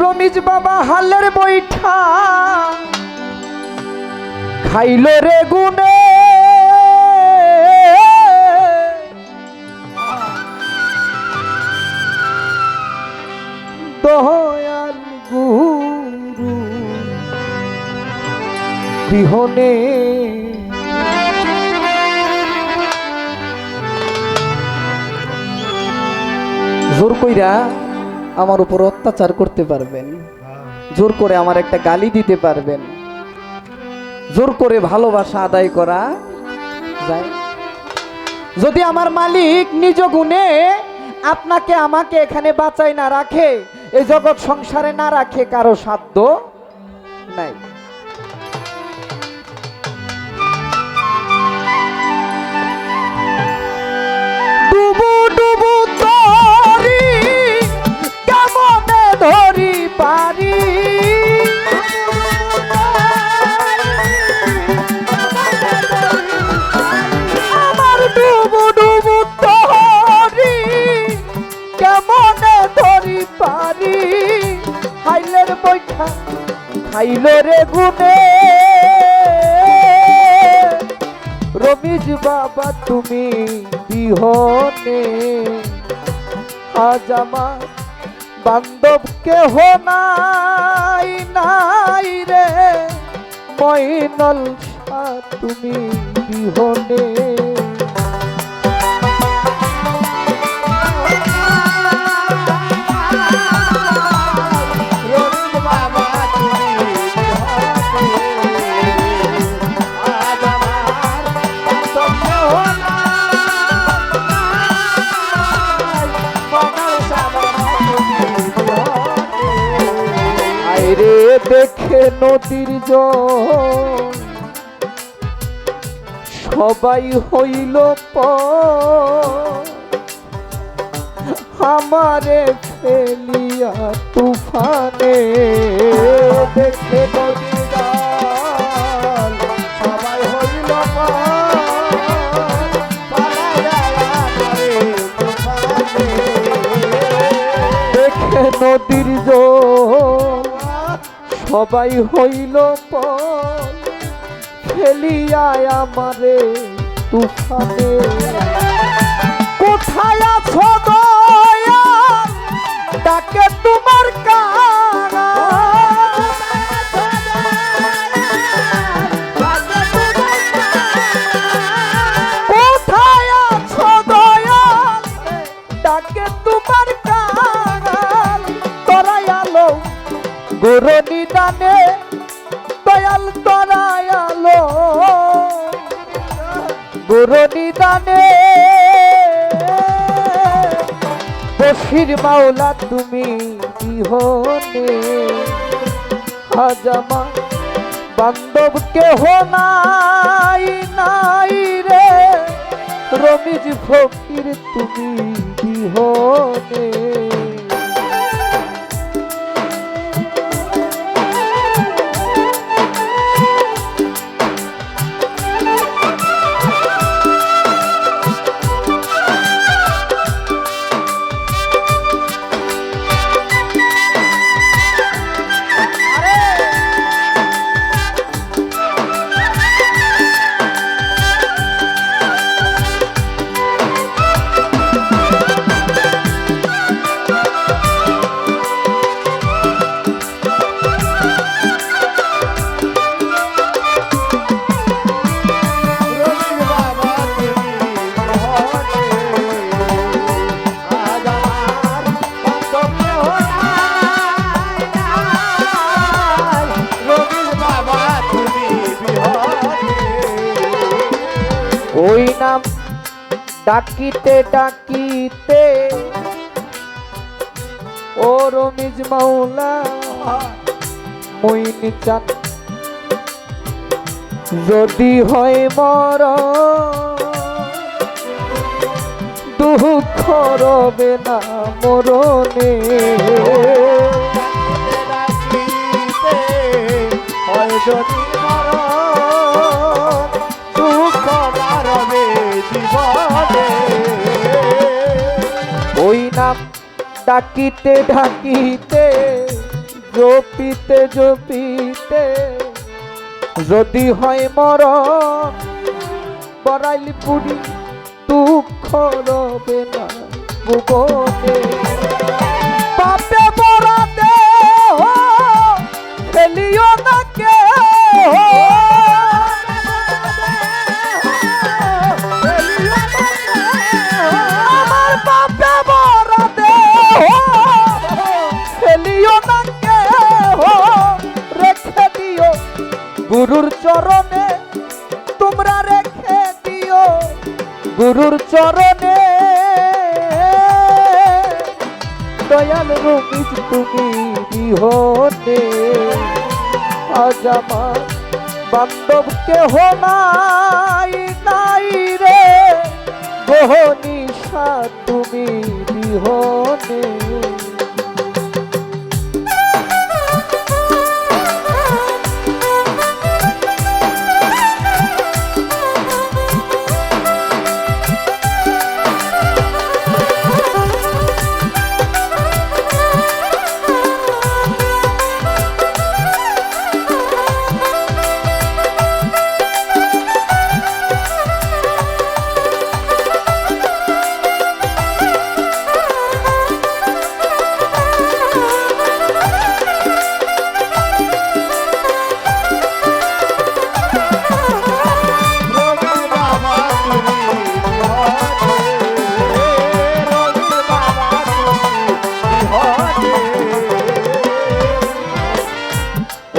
রমিজ বাবা হালের বৈঠা খাইল রে গুনে দয়াল গুরু বিহনে জোর কইরা আমার উপর অত্যাচার করতে পারবেন, জোর করে আমার একটা গালি দিতে পারবেন, জোর করে ভালোবাসা আদায় করা যায়। যদি আমার মালিক নিজ গুণে আপনাকে আমাকে এখানে বাঁচাই না রাখে, এই জগৎ সংসারে না রাখে, কারো সাধ্য নাই। ডুবু ডুবু তরি কেমনে ধরি পারি, আমার ডুবু ডুবু তরি কেমনে ধরি পারি, হাইলের বৈঠা খাইল রে গুনে রমিজ বাবা তুমি বিহনে, আজ আমার বান্ধব কেহ নাই নাই রে মইনল শাহ তুমি বিহনে। রে দেখে নদীর জল সবাই হইল আমারে ফেলিয়া তুফানে, দেখে নদীর জল সবাই হইল দেখে নদীর জল সবাই হইল ফেলিয়া আমারে তুফানে। কোথায় আছো দয়াল ডাকে তোমার কারা, কোথায় আছো দয়াল ডাকে তোমার কারা, তোরাই আলো গুরু নিদানে দয়াল তোরাই আলো গুরু নিদানে, বশির মাওলা তুমি বিহনে, আজ আমার বান্ধব কেহ নাই নাই রে রমিজ ফকির তুমি বিহনে। ওই নাম ডাকিতে ডাকিতে ও রমিজ মাওলা মইন চান যদি হয় মর দুঃখ রবে না মরণে, হয় যদি ওই নাম ডাকিতে ডাকিতে জপিতে জপিতে যদি হয় মরণ বড়াইলি পুরি দুঃখ রবে না ভুবনে পাপে বড়া দেহ ফেলিও না কেহ আমার পাপে বড়া দেহ ফেলিও না কেহ রেখে দিও গুরুর চরণে তোমরা রেখে দিও গুরুর চরণে দয়াল রমিজ তুমি বিহনে আজ আমার বান্ধব কেহ নাই নাই রে গহনিশা তুমি বিহনে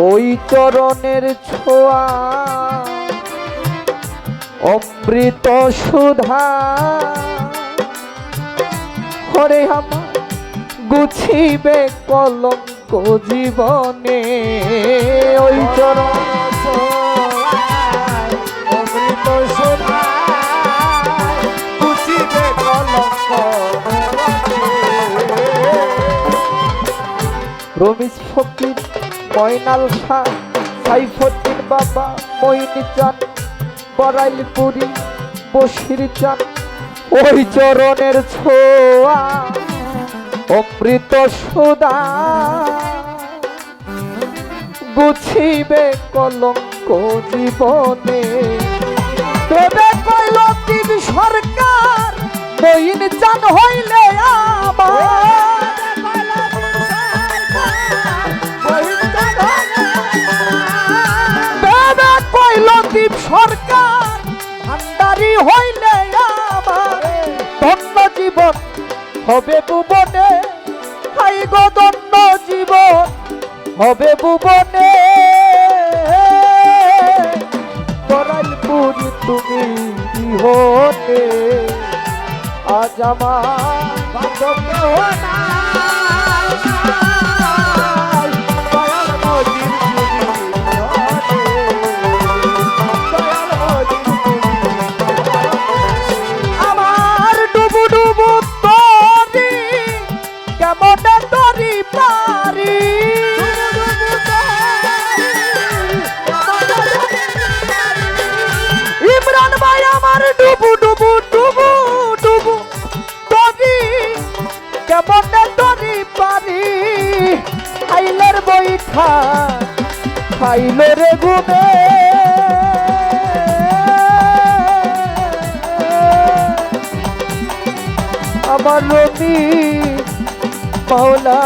ওই চরণের ছোঁয়া অমৃত সুধা হরে আমার গুছিবে কলঙ্ক জীবনে ওই চরণ অমৃত সুধা গুছিবে কলঙ্ক রমিজ ফকির ময়নাল শাহ সাইফুদ্দিন বাবা মঈনী চান বড়াইলপুরি বশির চান ওই চরণের ছোঁয়া অমৃত সুধা গুছিবে কলঙ্ক জীবনে দেবে কইল তিন সরকার মঈনী চান হইলে আমার লতিফ সরকার ভান্ডারি হইলে আমার ধন্য জীবন হবে ভুবনে হাই গো ধন্য জীবন হবে ভুবনে বড়াইলপুরি তুমি বিহনে আজ আমার বান্ধব কেহ নাই কেমনে তরি পারি আইলের বৈঠা খাইলে রে গুনে আমার রবি মাওলা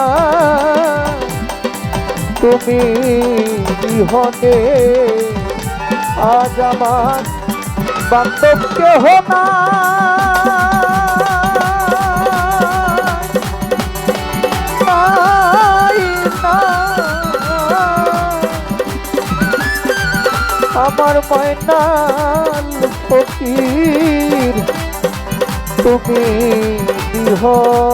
তুমি বিহনে আজ আমার বান্ধব কেহ নাই আমার ময়নাল ফকির তুমি বিহনে